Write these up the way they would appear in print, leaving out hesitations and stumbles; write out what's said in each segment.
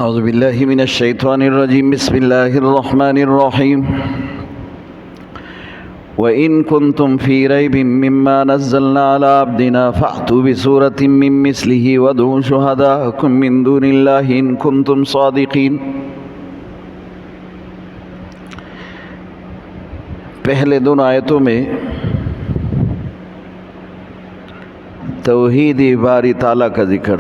اعوذ باللہ من الشیطان الرجیم بسم اللہ الرحمن الرحیم وَإِن كُنتُمْ فِي رَيْبٍ مِّمَّا نَزَّلْنَا عَلَىٰ عَبْدِنَا فَأْتُوا بِسُورَةٍ مِّن مِّثْلِهِ وَادْعُوا شُهَدَاءَكُم مِّن دُونِ اللَّهِ إِن كُنتُمْ صَادِقِينَ۔ پہلے دونوں آیتوں میں توحید باری تعالیٰ کا ذکر،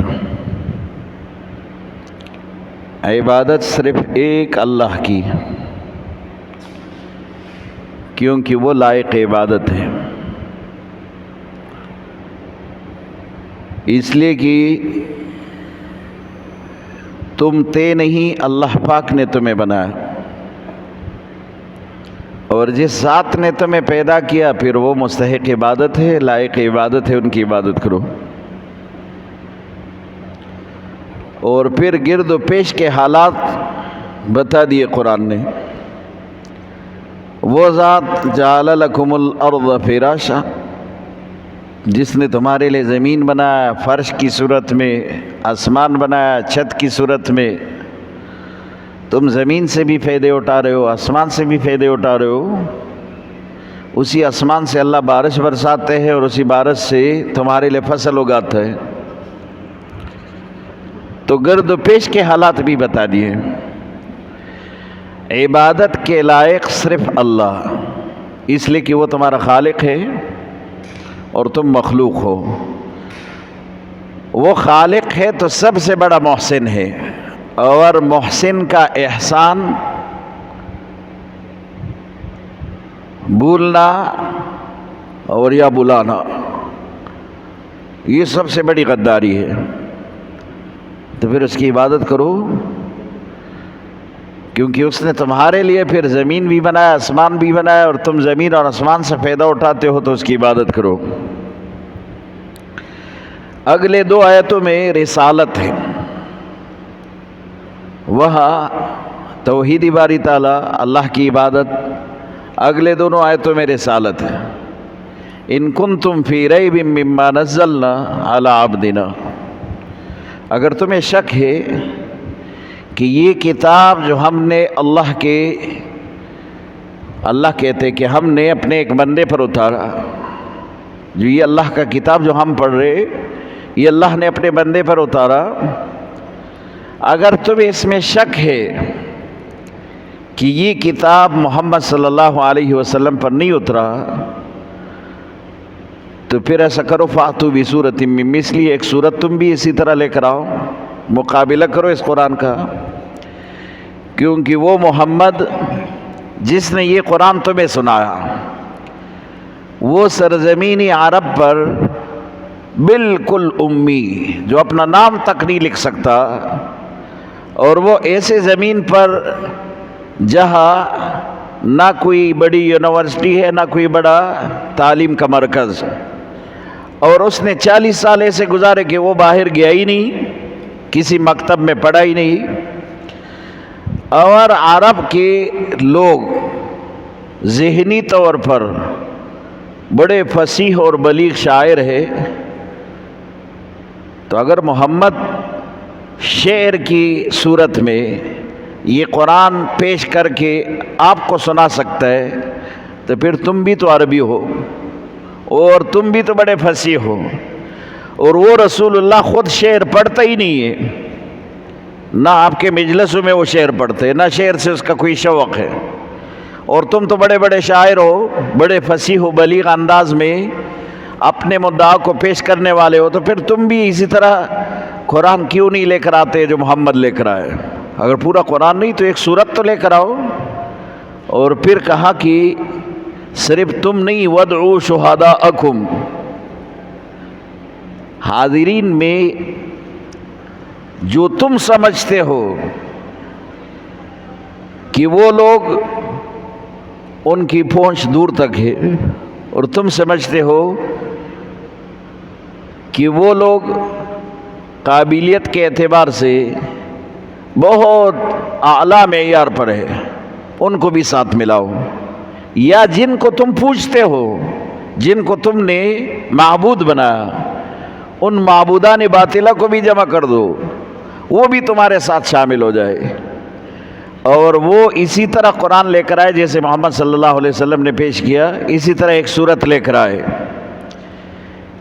عبادت صرف ایک اللہ کی، کیونکہ وہ لائق عبادت ہے، اس لیے کہ تم تھے نہیں، اللہ پاک نے تمہیں بنایا، اور جس ذات نے تمہیں پیدا کیا پھر وہ مستحق عبادت ہے، لائق عبادت ہے، ان کی عبادت کرو۔ اور پھر گرد و پیش کے حالات بتا دیے قرآن نے۔ وہ ذات جعل لکم الارض فراشا، جس نے تمہارے لیے زمین بنایا، فرش کی صورت میں، آسمان بنایا چھت کی صورت میں۔ تم زمین سے بھی فائدے اٹھا رہے ہو، آسمان سے بھی فائدے اٹھا رہے ہو۔ اسی آسمان سے اللہ بارش برساتے ہیں اور اسی بارش سے تمہارے لیے فصل اگاتا ہے۔ تو گرد و پیش کے حالات بھی بتا دیے۔ عبادت کے لائق صرف اللہ، اس لیے کہ وہ تمہارا خالق ہے اور تم مخلوق ہو۔ وہ خالق ہے تو سب سے بڑا محسن ہے، اور محسن کا احسان بھولنا اور یا بلانا، یہ سب سے بڑی غداری ہے۔ تو پھر اس کی عبادت کرو، کیونکہ اس نے تمہارے لیے پھر زمین بھی بنایا، آسمان بھی بنایا، اور تم زمین اور آسمان سے فائدہ اٹھاتے ہو تو اس کی عبادت کرو۔ اگلے دو آیتوں میں رسالت ہے، وہاں توحید باری تعالیٰ اللہ کی عبادت، اگلے دونوں آیتوں میں رسالت ہے۔ ان کنتم فی ریب مما نزلنا علی عبدنا، اگر تمہیں شک ہے کہ یہ کتاب جو ہم نے اللہ کہتے کہ ہم نے اپنے ایک بندے پر اتارا، جو یہ اللہ کا کتاب جو ہم پڑھ رہے یہ اللہ نے اپنے بندے پر اتارا، اگر تمہیں اس میں شک ہے کہ یہ کتاب محمد صلی اللہ علیہ وسلم پر نہیں اترا، تو پھر ایسا کرو، فَأْتُوا بِسُورَةٍ مِّن مِّثْلِهِ، ایک سورت تم بھی اسی طرح لے کر آؤ، مقابلہ کرو اس قرآن کا، کیونکہ وہ محمد جس نے یہ قرآن تمہیں سنایا، وہ سرزمین عرب پر بالکل امی، جو اپنا نام تک نہیں لکھ سکتا، اور وہ ایسے زمین پر جہاں نہ کوئی بڑی یونیورسٹی ہے، نہ کوئی بڑا تعلیم کا مرکز، اور اس نے 40 سال ایسے گزارے کہ وہ باہر گیا ہی نہیں، کسی مکتب میں پڑھا ہی نہیں، اور عرب کے لوگ ذہنی طور پر بڑے فصیح اور بلیغ شاعر ہے۔ تو اگر محمد شعر کی صورت میں یہ قرآن پیش کر کے آپ کو سنا سکتا ہے، تو پھر تم بھی تو عربی ہو، اور تم بھی تو بڑے فصیح ہو، اور وہ رسول اللہ خود شعر پڑھتا ہی نہیں ہے، نہ آپ کے مجلسوں میں وہ شعر پڑھتے، نہ شعر سے اس کا کوئی شوق ہے، اور تم تو بڑے بڑے شاعر ہو، بڑے فصیح و بلیغ انداز میں اپنے مدعا کو پیش کرنے والے ہو، تو پھر تم بھی اسی طرح قرآن کیوں نہیں لے کر آتے جو محمد لے کر آئے؟ اگر پورا قرآن نہیں تو ایک سورت تو لے کر آؤ۔ اور پھر کہا کہ صرف تم نہیں، وَادْعُوا شُهَدَاءَكُمْ، حاضرین میں جو تم سمجھتے ہو کہ وہ لوگ ان کی پہنچ دور تک ہے، اور تم سمجھتے ہو کہ وہ لوگ قابلیت کے اعتبار سے بہت اعلیٰ معیار پر ہے، ان کو بھی ساتھ ملاؤ، یا جن کو تم پوجتے ہو، جن کو تم نے معبود بنایا، ان معبودان باطلہ کو بھی جمع کر دو، وہ بھی تمہارے ساتھ شامل ہو جائے، اور وہ اسی طرح قرآن لے کر آئے جیسے محمد صلی اللہ علیہ وسلم نے پیش کیا، اسی طرح ایک سورت لے کر آئے۔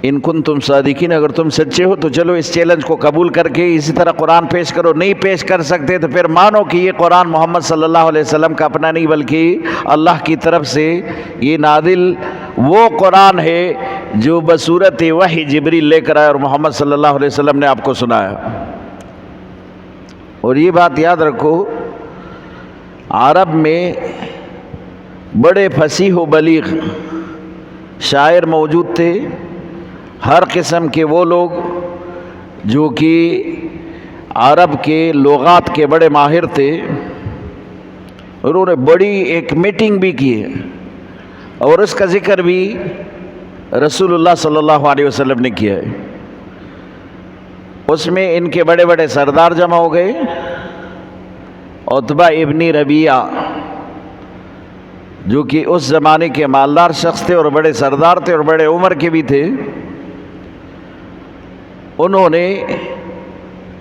ان کنتم صادقین، اگر تم سچے ہو تو چلو اس چیلنج کو قبول کر کے اسی طرح قرآن پیش کرو، نہیں پیش کر سکتے تو پھر مانو کہ یہ قرآن محمد صلی اللہ علیہ وسلم کا اپنا نہیں بلکہ اللہ کی طرف سے یہ نازل وہ قرآن ہے جو بصورت وحی جبریل لے کر آیا اور محمد صلی اللہ علیہ وسلم نے آپ کو سنایا۔ اور یہ بات یاد رکھو، عرب میں بڑے فصیح و بلیغ شاعر موجود تھے، ہر قسم کے وہ لوگ جو کہ عرب کے لغات کے بڑے ماہر تھے۔ انہوں نے بڑی ایک میٹنگ بھی کی ہے اور اس کا ذکر بھی رسول اللہ صلی اللہ علیہ وسلم نے کیا ہے۔ اس میں ان کے بڑے بڑے سردار جمع ہو گئے، عتبہ ابن ربیعہ جو کہ اس زمانے کے مالدار شخص تھے اور بڑے سردار تھے اور بڑے عمر کے بھی تھے، انہوں نے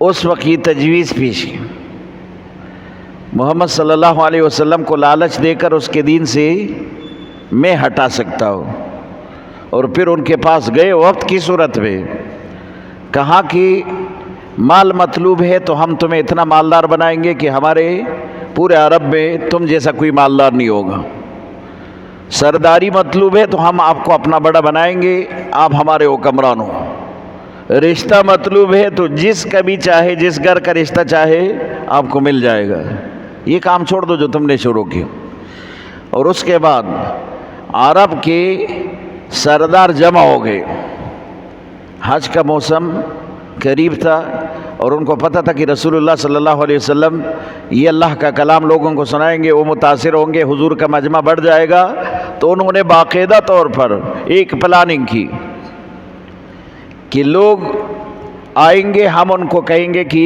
اس وقت یہ تجویز پیش کی، محمد صلی اللہ علیہ وسلم کو لالچ دے کر اس کے دین سے میں ہٹا سکتا ہوں۔ اور پھر ان کے پاس گئے وقت کی صورت میں، کہا کہ مال مطلوب ہے تو ہم تمہیں اتنا مالدار بنائیں گے کہ ہمارے پورے عرب میں تم جیسا کوئی مالدار نہیں ہوگا۔ سرداری مطلوب ہے تو ہم آپ کو اپنا بڑا بنائیں گے، آپ ہمارے حکمران ہو۔ رشتہ مطلوب ہے تو جس کا بھی چاہے، جس گھر کا رشتہ چاہے آپ کو مل جائے گا، یہ کام چھوڑ دو جو تم نے شروع کیا۔ اور اس کے بعد عرب کے سردار جمع ہو گئے، حج کا موسم قریب تھا اور ان کو پتہ تھا کہ رسول اللہ صلی اللہ علیہ وسلم یہ اللہ کا کلام لوگوں کو سنائیں گے، وہ متاثر ہوں گے، حضور کا مجمع بڑھ جائے گا۔ تو انہوں نے باقاعدہ طور پر ایک پلاننگ کی کہ لوگ آئیں گے، ہم ان کو کہیں گے کہ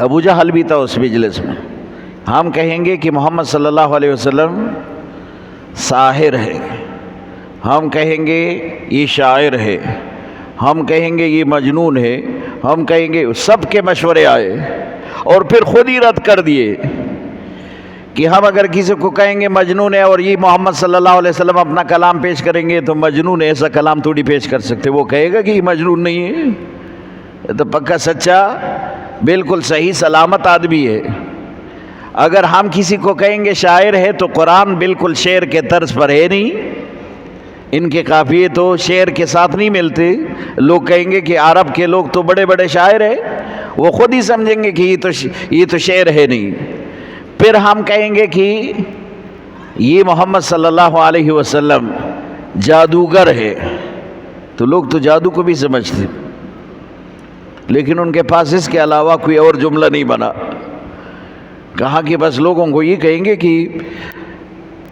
ابو جہل بھی تھا اس مجلس میں، ہم کہیں گے کہ محمد صلی اللہ علیہ وسلم ساحر ہے، ہم کہیں گے یہ شاعر ہے، ہم کہیں گے یہ مجنون ہے، ہم کہیں گے، سب کے مشورے آئے اور پھر خود ہی رد کر دیے کہ ہم اگر کسی کو کہیں گے مجنون ہے اور یہ محمد صلی اللہ علیہ وسلم اپنا کلام پیش کریں گے تو مجنون ایسا کلام تھوڑی پیش کر سکتے، وہ کہے گا کہ یہ مجنون نہیں ہے، یہ تو پکا سچا بالکل صحیح سلامت آدمی ہے۔ اگر ہم کسی کو کہیں گے شاعر ہے تو قرآن بالکل شعر کے طرز پر ہے نہیں، ان کے قافیے تو شعر کے ساتھ نہیں ملتے، لوگ کہیں گے کہ عرب کے لوگ تو بڑے بڑے شاعر ہیں، وہ خود ہی سمجھیں گے کہ یہ تو شعر ہے نہیں۔ پھر ہم کہیں گے کہ یہ محمد صلی اللہ علیہ وسلم جادوگر ہے، تو لوگ تو جادو کو بھی سمجھتے، لیکن ان کے پاس اس کے علاوہ کوئی اور جملہ نہیں بنا۔ کہا کہ بس لوگوں کو یہ کہیں گے کہ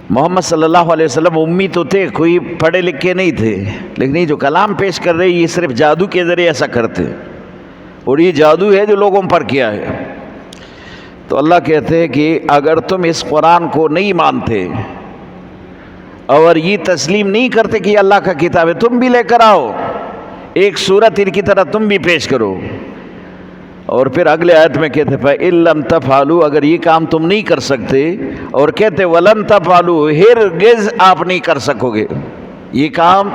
محمد صلی اللہ علیہ وسلم امی تو تھے، کوئی پڑھے لکھے نہیں تھے، لیکن یہ جو کلام پیش کر رہے یہ صرف جادو کے ذریعے ایسا کرتے، اور یہ جادو ہے جو لوگوں پر کیا ہے۔ تو اللہ کہتے ہیں کہ اگر تم اس قرآن کو نہیں مانتے اور یہ تسلیم نہیں کرتے کہ یہ اللہ کا کتاب ہے، تم بھی لے کر آؤ ایک سورت ان کی طرح تم بھی پیش کرو۔ اور پھر اگلے آیت میں کہتے فَإِن لَمْ تَفْعَلُوا، اگر یہ کام تم نہیں کر سکتے، اور کہتے وَلَن تَفْعَلُوا، ہرگز آپ نہیں کر سکو گے، یہ کام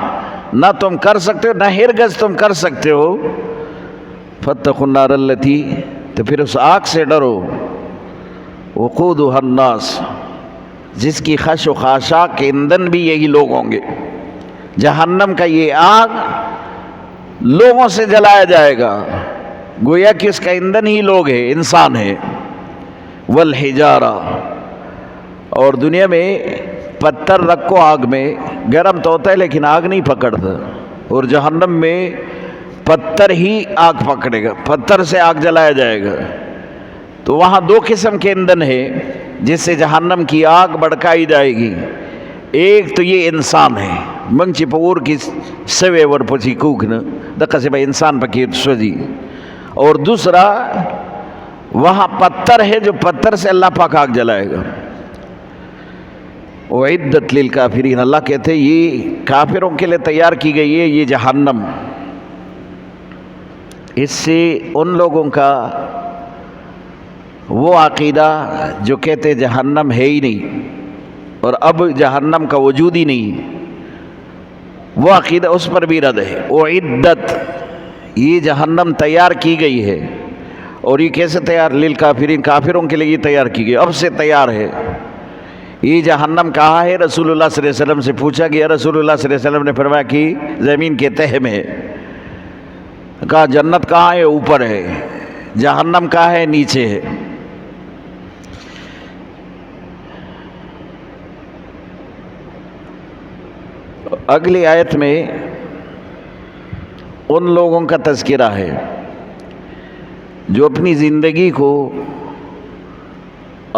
نہ تم کر سکتے ہو نہ ہرگز تم کر سکتے ہو، فَاتَّقُوا النَّارَ الَّتِي، تو پھر اس آگ سے ڈرو، وقودها الناس، جس کی خش و خاشاک کے ایندھن بھی یہی لوگ ہوں گے۔ جہنم کا یہ آگ لوگوں سے جلایا جائے گا، گویا کہ اس کا ایندھن ہی لوگ ہیں، انسان ہیں۔ والحجارہ، اور دنیا میں پتھر رکھو آگ میں، گرم تو ہوتا ہے لیکن آگ نہیں پکڑتا، اور جہنم میں پتھر ہی آگ پکڑے گا، پتھر سے آگ جلایا جائے گا۔ تو وہاں دو قسم کے ایندھن ہیں جس سے جہنم کی آگ بھڑکائی جائے گی، ایک تو یہ انسان ہے، منچی پور کی سوے ور پچی کوکن دقا سے بھائی انسان پکی سوزی، اور دوسرا وہاں پتھر ہے جو پتھر سے اللہ پاک آگ جلائے گا۔ وعدت للکافرین، اللہ کہتے ہیں یہ کافروں کے لیے تیار کی گئی ہے یہ جہنم، اس سے ان لوگوں کا وہ عقیدہ جو کہتے جہنم ہے ہی نہیں اور اب جہنم کا وجود ہی نہیں، وہ عقیدہ اس پر بھی رد ہے۔ اعدت، یہ جہنم تیار کی گئی ہے، اور یہ کیسے تیار؟ للکافرین، کافروں کے لیے یہ تیار کی گئی، اب سے تیار ہے۔ یہ جہنم کہاں ہے؟ رسول اللہ صلی اللہ علیہ وسلم سے پوچھا گیا، رسول اللہ صلی اللہ علیہ وسلم نے فرمایا کہ زمین کے تہہ میں ہے۔ کہا جنت کہاں ہے؟ اوپر ہے۔ جہنم کہاں ہے؟ نیچے ہے۔ اگلی آیت میں ان لوگوں کا تذکرہ ہے جو اپنی زندگی کو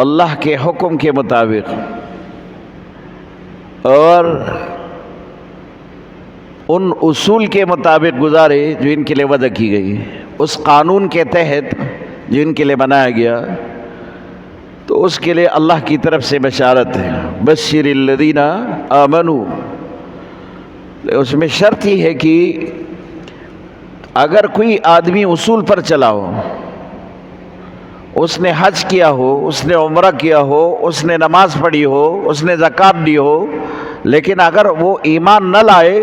اللہ کے حکم کے مطابق اور ان اصول کے مطابق گزارے جو ان کے لیے وضع کی گئی، اس قانون کے تحت جو ان کے لیے بنایا گیا، تو اس کے لیے اللہ کی طرف سے بشارت ہے۔ بشر الذین آمنوا، اس میں شرط ہی ہے کہ اگر کوئی آدمی اصول پر چلا ہو، اس نے حج کیا ہو، اس نے عمرہ کیا ہو، اس نے نماز پڑھی ہو، اس نے زکوٰۃ دی ہو، لیکن اگر وہ ایمان نہ لائے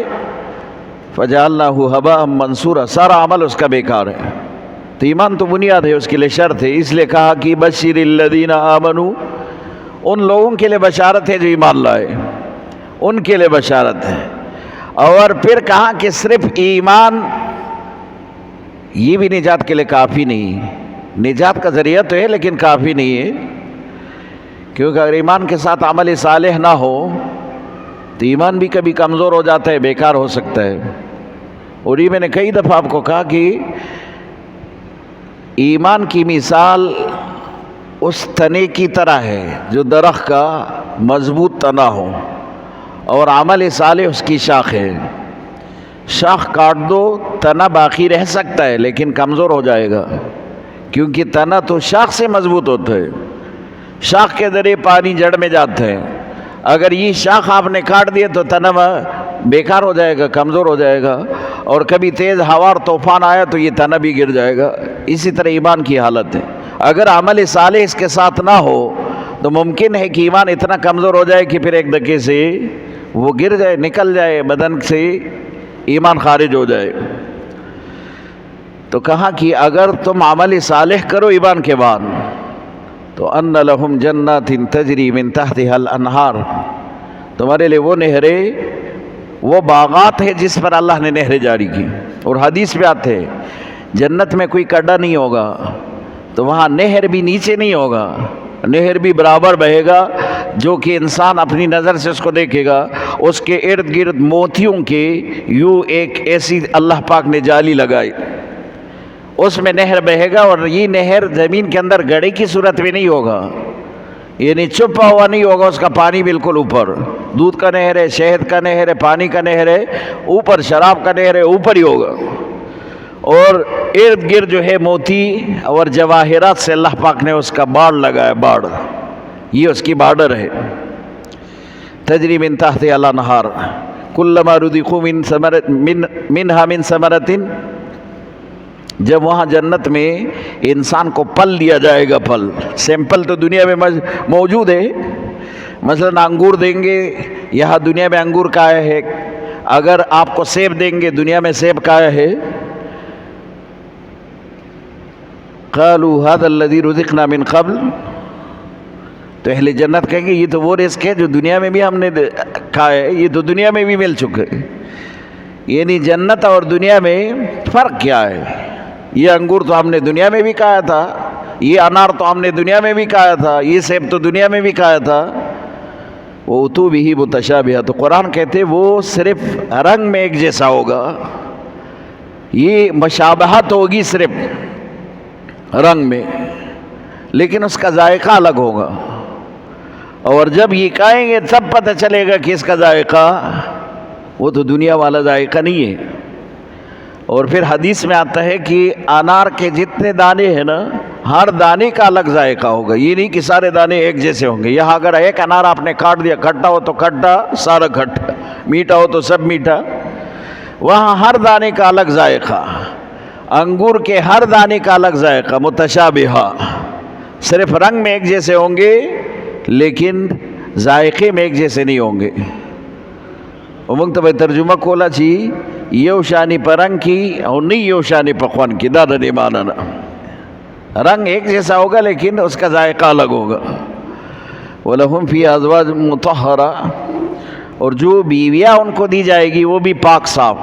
فَجَعَلْنَاهُ هَبَاءً مَنْثُورًا، سارا عمل اس کا بیکار ہے۔ تو ایمان تو بنیاد ہے، اس کے لیے شرط ہے، اس لیے کہا کہ بشر الذین آمنوا، ان لوگوں کے لیے بشارت ہے جو ایمان لائے، ان کے لیے بشارت ہے۔ اور پھر کہا کہ صرف ایمان یہ بھی نجات کے لیے کافی نہیں، نجات کا ذریعہ تو ہے لیکن کافی نہیں ہے، کیونکہ اگر ایمان کے ساتھ عمل صالح نہ ہو تو ایمان بھی کبھی کمزور ہو جاتا ہے، بیکار ہو سکتا ہے۔ اور یہ میں نے کئی دفعہ آپ کو کہا کہ ایمان کی مثال اس تنے کی طرح ہے جو درخت کا مضبوط تنا ہو، اور عمل صالح اس کی شاخ ہے۔ شاخ کاٹ دو، تنا باقی رہ سکتا ہے لیکن کمزور ہو جائے گا، کیونکہ تنا تو شاخ سے مضبوط ہوتا ہے، شاخ کے ذریعے پانی جڑ میں جاتا ہے۔ اگر یہ شاخ آپ نے کاٹ دیا تو تنا بیکار ہو جائے گا، کمزور ہو جائے گا، اور کبھی تیز ہوا اور طوفان آیا تو یہ تنا بھی گر جائے گا۔ اسی طرح ایمان کی حالت ہے، اگر عمل صالح اس کے ساتھ نہ ہو تو ممکن ہے کہ ایمان اتنا کمزور ہو جائے کہ پھر ایک دھکے سے وہ گر جائے، نکل جائے بدن سے، ایمان خارج ہو جائے۔ تو کہا کہ اگر تم عمل صالح کرو ایمان کے بعد تو ان لہم جنات تجری من تحتها الانہار، تمہارے لیے وہ نہریں، وہ باغات ہے جس پر اللہ نے نہریں جاری کی۔ اور حدیث میں آتے ہیں جنت میں کوئی کڈا نہیں ہوگا، تو وہاں نہر بھی نیچے نہیں ہوگا، نہر بھی برابر بہے گا، جو کہ انسان اپنی نظر سے اس کو دیکھے گا۔ اس کے ارد گرد موتیوں کے یوں ایک ایسی اللہ پاک نے جالی لگائی، اس میں نہر بہے گا، اور یہ نہر زمین کے اندر گڑھے کی صورت میں نہیں ہوگا، یعنی چھپا ہوا نہیں ہوگا، اس کا پانی بالکل اوپر، دودھ کا نہر ہے، شہد کا نہر ہے، پانی کا نہر ہے، اوپر شراب کا نہر ہے، اوپر ہی ہوگا، اور ارد گرد جو ہے موتی اور جواہرات سے اللہ پاک نے اس کا باڑ لگایا، باڑ، یہ اس کی بارڈر ہے۔ تجری من تحتها الانہار کلما رزقوا منها من ثمرۃ، جب وہاں جنت میں انسان کو پھل دیا جائے گا، پھل سیمپل تو دنیا میں موجود ہے، مثلا انگور دیں گے، یہاں دنیا میں انگور کا ہے، اگر آپ کو سیب دیں گے، دنیا میں سیب کا ہے۔ قالوا هذا الذي رزقنا من قبل، تو اہل جنت کہیں گے یہ تو وہ رزق ہے جو دنیا میں بھی ہم نے کھایا ہے، یہ تو دنیا میں بھی مل چکے۔ یعنی جنت اور دنیا میں فرق کیا ہے؟ یہ انگور تو ہم نے دنیا میں بھی کھایا تھا، یہ انار تو ہم نے دنیا میں بھی کھایا تھا، یہ سیب تو دنیا میں بھی کھایا تھا۔ وَأُتُوا بِهِ مُتَشَابِهًا، تو قرآن کہتے وہ صرف رنگ میں ایک جیسا ہوگا، یہ مشابہت ہوگی صرف رنگ میں، لیکن اس کا ذائقہ الگ ہوگا، اور جب یہ کھائیں گے تب پتہ چلے گا کہ اس کا ذائقہ وہ تو دنیا والا ذائقہ نہیں ہے۔ اور پھر حدیث میں آتا ہے کہ انار کے جتنے دانے ہیں نا، ہر دانے کا الگ ذائقہ ہوگا، یہ نہیں کہ سارے دانے ایک جیسے ہوں گے۔ یہاں اگر ایک انار آپ نے کاٹ دیا، کھٹا ہو تو کھٹا سارا کھٹا، میٹھا ہو تو سب میٹھا، وہاں ہر دانے کا الگ ذائقہ۔ انگور کے ہر دانے کا الگ ذائقہ، متشابہہ، صرف رنگ میں ایک جیسے ہوں گے لیکن ذائقے میں ایک جیسے نہیں ہوں گے. ومنگ تو ترجمہ کولا چی یو شانی پر رنگ کی اور نہیں یو شانی پر خوان کی، دادا نہیں ماننا. رنگ ایک جیسا ہوگا لیکن اس کا ذائقہ الگ ہوگا. وَلَهُمْ فِي أَزْوَاجٌ مُطَهَّرَةٌ، اور جو بیویاں ان کو دی جائے گی وہ بھی پاک صاف.